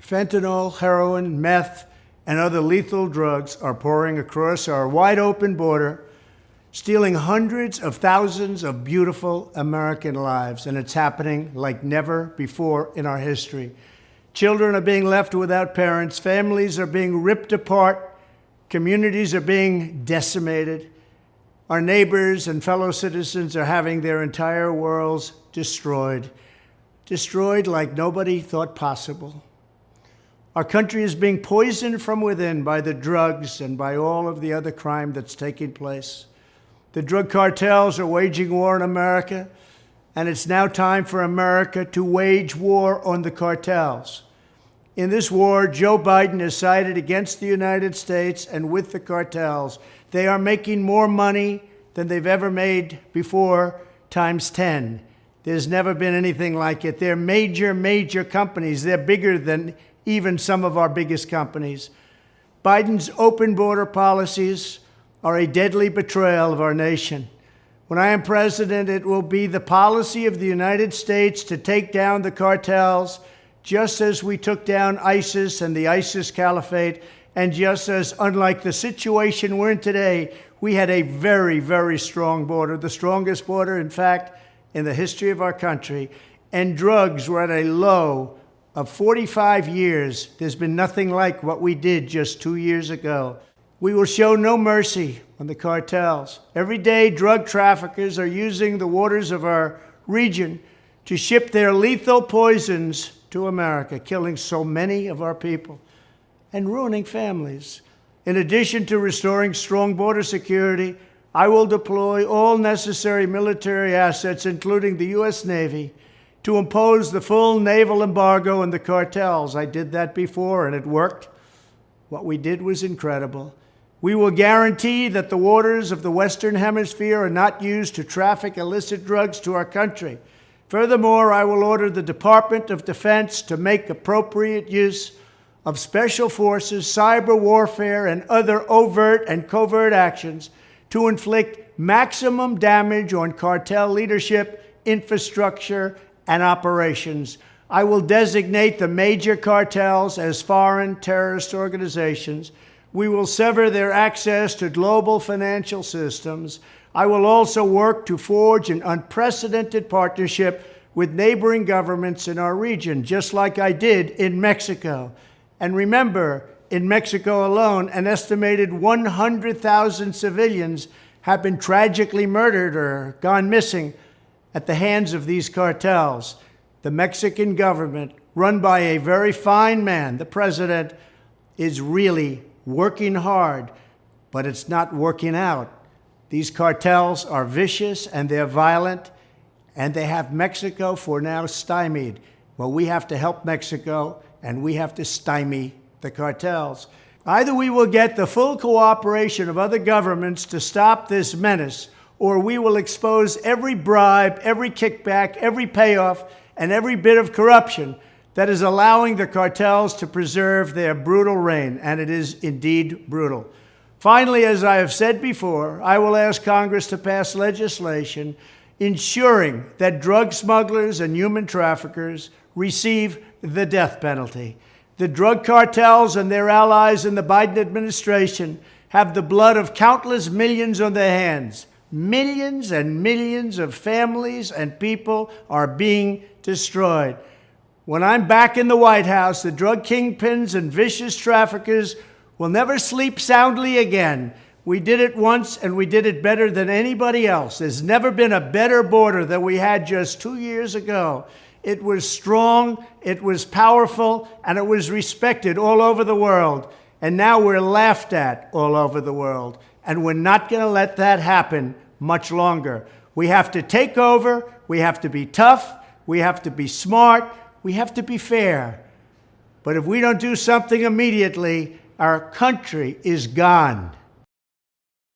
Fentanyl, heroin, meth, and other lethal drugs are pouring across our wide-open border, stealing hundreds of thousands of beautiful American lives, and it's happening like never before in our history. Children are being left without parents, families are being ripped apart, communities are being decimated. Our neighbors and fellow citizens are having their entire worlds destroyed like nobody thought possible. Our country is being poisoned from within by the drugs and by all of the other crime that's taking place. The drug cartels are waging war in America, and it's now time for America to wage war on the cartels. In this war, Joe Biden has sided against the United States and with the cartels. They are making more money than they've ever made before, times 10. There's never been anything like it. They're major companies. They're bigger than even some of our biggest companies. Biden's open border policies are a deadly betrayal of our nation. When I am president, it will be the policy of the United States to take down the cartels, just as we took down ISIS and the ISIS caliphate, and just as, unlike the situation we're in today, we had a very strong border, the strongest border, in fact, in the history of our country, and drugs were at a low of 45 years. There's been nothing like what we did just 2 years ago. We will show no mercy on the cartels. Every day, drug traffickers are using the waters of our region to ship their lethal poisons to America, killing so many of our people and ruining families. In addition to restoring strong border security, I will deploy all necessary military assets, including the U.S. Navy, to impose the full naval embargo on the cartels. I did that before, and it worked. What we did was incredible. We will guarantee that the waters of the Western Hemisphere are not used to traffic illicit drugs to our country. Furthermore, I will order the Department of Defense to make appropriate use of special forces, cyber warfare, and other overt and covert actions to inflict maximum damage on cartel leadership, infrastructure, and operations. I will designate the major cartels as foreign terrorist organizations. We will sever their access to global financial systems. I will also work to forge an unprecedented partnership with neighboring governments in our region, just like I did in Mexico. And remember, in Mexico alone, an estimated 100,000 civilians have been tragically murdered or gone missing at the hands of these cartels. The Mexican government, run by a very fine man, the president, is really working hard, but it's not working out. These cartels are vicious and they're violent, and they have Mexico for now stymied. Well, we have to help Mexico, and we have to stymie the cartels. Either we will get the full cooperation of other governments to stop this menace, or we will expose every bribe, every kickback, every payoff, and every bit of corruption that is allowing the cartels to preserve their brutal reign, and it is indeed brutal. Finally, as I have said before, I will ask Congress to pass legislation ensuring that drug smugglers and human traffickers receive the death penalty. The drug cartels and their allies in the Biden administration have the blood of countless millions on their hands. Millions and millions of families and people are being destroyed. When I'm back in the White House, the drug kingpins and vicious traffickers will never sleep soundly again. We did it once, and we did it better than anybody else. There's never been a better border than we had just 2 years ago. It was strong, it was powerful, and it was respected all over the world. And now we're laughed at all over the world. And we're not going to let that happen much longer. We have to take over, we have to be tough, we have to be smart, we have to be fair. But if we don't do something immediately, our country is gone.